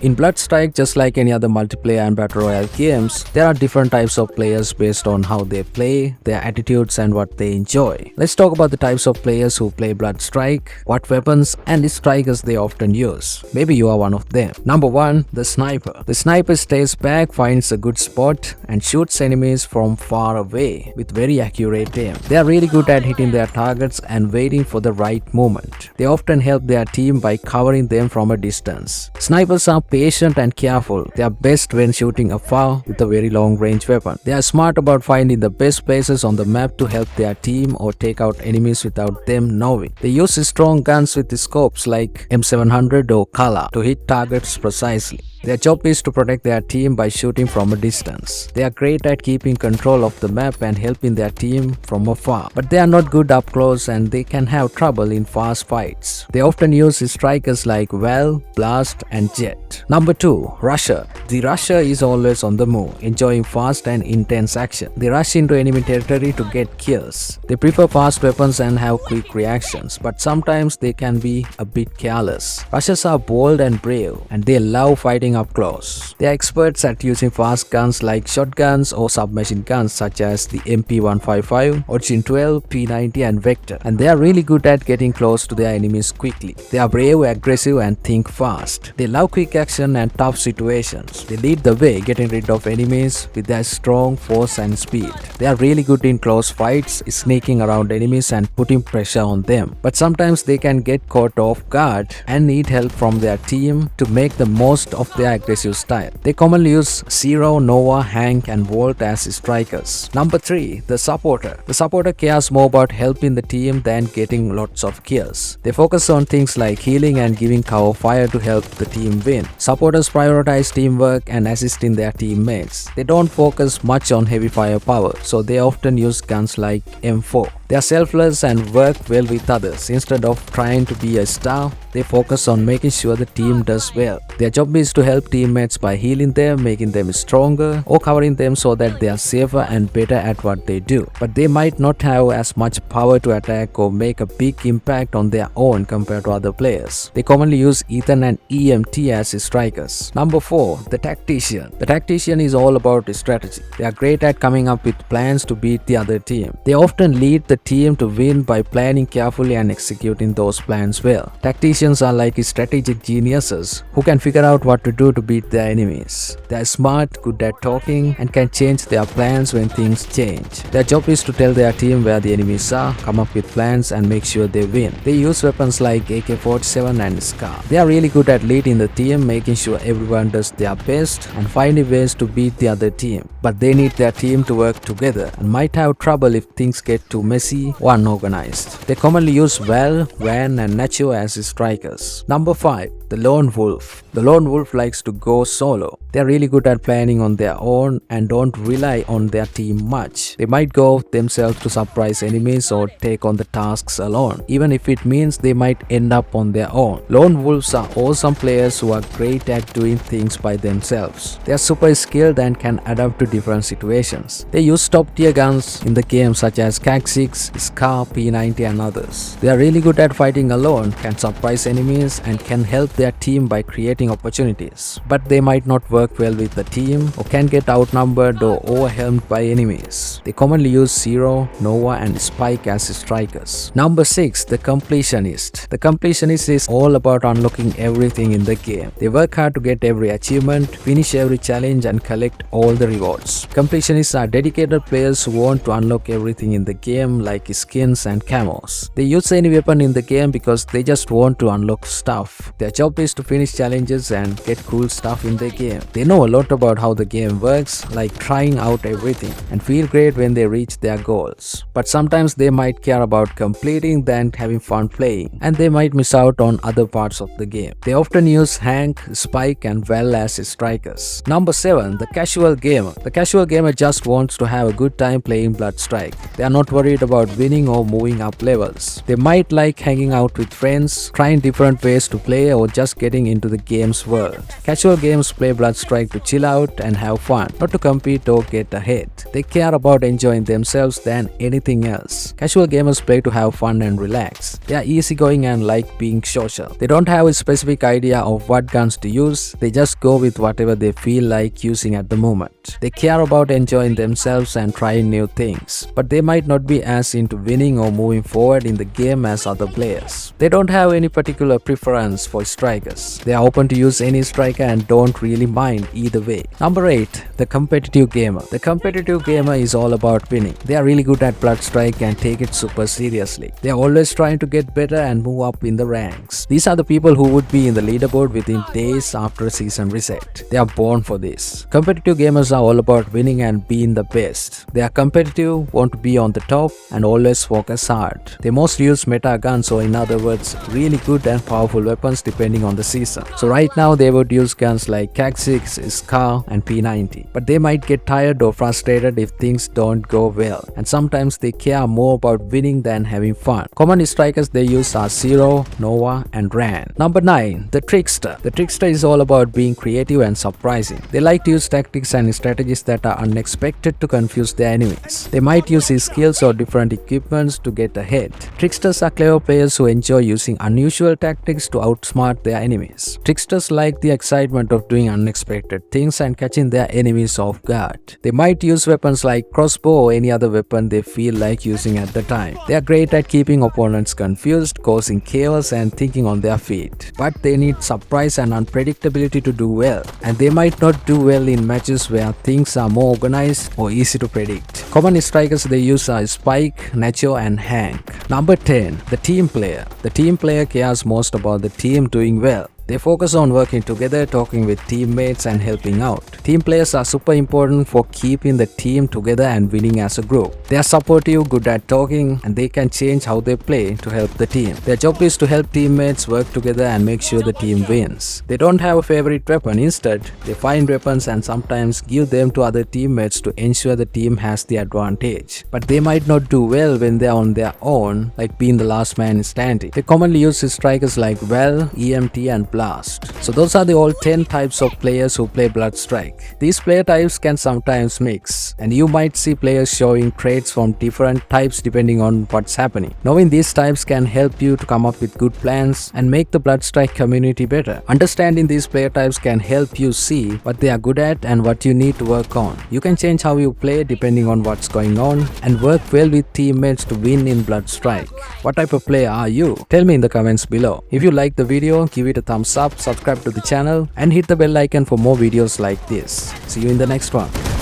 In Bloodstrike, just like any other multiplayer and battle royale games, there are different types of players based on how they play, their attitudes and what they enjoy. Let's talk about the types of players who play Bloodstrike, what weapons and the strikers they often use. Maybe you are one of them. Number 1. The Sniper. The Sniper stays back, finds a good spot and shoots enemies from far away with very accurate aim. They are really good at hitting their targets and waiting for the right moment. They often help their team by covering them from a distance. Snipers are patient and careful. They are best when shooting afar with a very long range weapon. They are smart about finding the best places on the map to help their team or take out enemies without them knowing. They use strong guns with the scopes like M700 or Kala to hit targets precisely. Their job is to protect their team by shooting from a distance. They are great at keeping control of the map and helping their team from afar, but they are not good up close and they can have trouble in fast fights. They often use strikers like Well, Blast and Jet. Number 2. Rusher. The Rusher is always on the move, enjoying fast and intense action. They rush into enemy territory to get kills. They prefer fast weapons and have quick reactions, but sometimes they can be a bit careless. Rushers are bold and brave, and they love fighting up close. They are experts at using fast guns like shotguns or submachine guns such as the MP155, Origin 12, P90 and Vector, and they are really good at getting close to their enemies quickly. They are brave, aggressive and think fast. They love quick action and tough situations. They lead the way, getting rid of enemies with their strong force and speed. They are really good in close fights, sneaking around enemies and putting pressure on them, but sometimes they can get caught off guard and need help from their team to make the most of their aggressive style. They commonly use Zero, Nova, Hank and Volt as strikers. Number 3. The Supporter. The Supporter cares more about helping the team than getting lots of kills. They focus on things like healing and giving cover fire to help the team win. Supporters prioritize teamwork and assisting their teammates. They don't focus much on heavy firepower, so they often use guns like M4. They are selfless and work well with others. Instead of trying to be a star, they focus on making sure the team does well. Their job is to help teammates by healing them, making them stronger, or covering them so that they are safer and better at what they do. But they might not have as much power to attack or make a big impact on their own compared to other players. They commonly use Ethan and EMT as strikers. Number 4. The Tactician. The Tactician is all about strategy. They are great at coming up with plans to beat the other team. They often lead the team to win by planning carefully and executing those plans well. Tacticians are like strategic geniuses who can figure out what to do to beat their enemies. They are smart, good at talking, and can change their plans when things change. Their job is to tell their team where the enemies are, come up with plans, and make sure they win. They use weapons like AK-47 and Scar. They are really good at leading the team, making sure everyone does their best, and finding ways to beat the other team. But they need their team to work together and might have trouble if things get too messy or unorganized. They commonly use Val, Van, and Nacho as strikers. Number 5. The Lone Wolf. The Lone Wolf likes to go solo. They are really good at planning on their own and don't rely on their team much. They might go themselves to surprise enemies or take on the tasks alone, even if it means they might end up on their own. Lone Wolves are awesome players who are great at doing things by themselves. They are super skilled and can adapt to different situations. They use top tier guns in the game such as CAC-6, Scar, P90 and others. They are really good at fighting alone, can surprise enemies and can help their team by creating opportunities. But they might not work well with the team or can get outnumbered or overwhelmed by enemies. They commonly use Zero, Nova and Spike as strikers. Number 6. The Completionist. The Completionist is all about unlocking everything in the game. They work hard to get every achievement, finish every challenge and collect all the rewards. Completionists are dedicated players who want to unlock everything in the game like skins and camos. They use any weapon in the game because they just want to unlock stuff. Their job is to finish challenges and get cool stuff in the game. They know a lot about how the game works, like trying out everything, and feel great when they reach their goals. But sometimes they might care about completing than having fun playing, and they might miss out on other parts of the game. They often use Hank, Spike and Val as strikers. Number 7. The Casual Gamer. The casual gamer just wants to have a good time playing Bloodstrike. They are not worried about winning or moving up levels. They might like hanging out with friends, trying different ways to play or just getting into the game's world. Casual gamers play Bloodstrike to chill out and have fun, not to compete or get ahead. They care about enjoying themselves than anything else. Casual gamers play to have fun and relax. They are easygoing and like being social. They don't have a specific idea of what guns to use, they just go with whatever they feel like using at the moment. They care about enjoying themselves and trying new things, but they might not be as into winning or moving forward in the game as other players. They don't have any particular preference for strikers. They are open to use any striker and don't really mind either way. Number 8. The competitive gamer. The competitive gamer is all about winning. They are really good at Bloodstrike and take it super seriously. They are always trying to get better and move up in the ranks. These are the people who would be in the leaderboard within days after a season reset. They are born for this. Competitive gamers are all about winning and being the best. They are competitive, want to be on the top, and always focus hard. They mostly use meta guns, or in other words, really good and powerful weapons depending on the season. So right now they would use guns like CAC-6, SCAR, and P90. But they might get tired or frustrated if things don't go well, and sometimes they care more about winning than having fun. Common strikers they use are Zero, Nova, and Ran. Number 9. The Trickster. The Trickster is all about being creative and surprising. They like to use tactics and strategies that are unexpected to confuse their enemies. They might use his skills or different equipments to get ahead. Tricksters are clever players who enjoy using unusual tactics to outsmart their enemies. Tricksters like the excitement of doing unexpected things and catching their enemies off guard. They might use weapons like crossbow or any other weapon they feel like using at the time. They are great at keeping opponents confused, causing chaos, and thinking on their feet. But they need surprise and unpredictability to do well, and they might not do well in matches where things are more organized or easy to predict. Common strikers they use are Spike, Nacho, and Hank. Number 10. The team player. The team player cares most about the team doing well. They focus on working together, talking with teammates, and helping out. Team players are super important for keeping the team together and winning as a group. They are supportive, good at talking, and they can change how they play to help the team. Their job is to help teammates work together and make sure the team wins. They don't have a favorite weapon. Instead, they find weapons and sometimes give them to other teammates to ensure the team has the advantage. But they might not do well when they are on their own, like being the last man standing. They commonly use strikers like Well, EMT, and Blast. So those are the all 10 types of players who play Bloodstrike. These player types can sometimes mix, and you might see players showing traits from different types depending on what's happening. Knowing these types can help you to come up with good plans and make the Bloodstrike community better. Understanding these player types can help you see what they are good at and what you need to work on. You can change how you play depending on what's going on and work well with teammates to win in Bloodstrike. What type of player are you? Tell me in the comments below. If you like the video, give it a thumbs up, subscribe to the channel, and hit the bell icon for more videos like this. See you in the next one.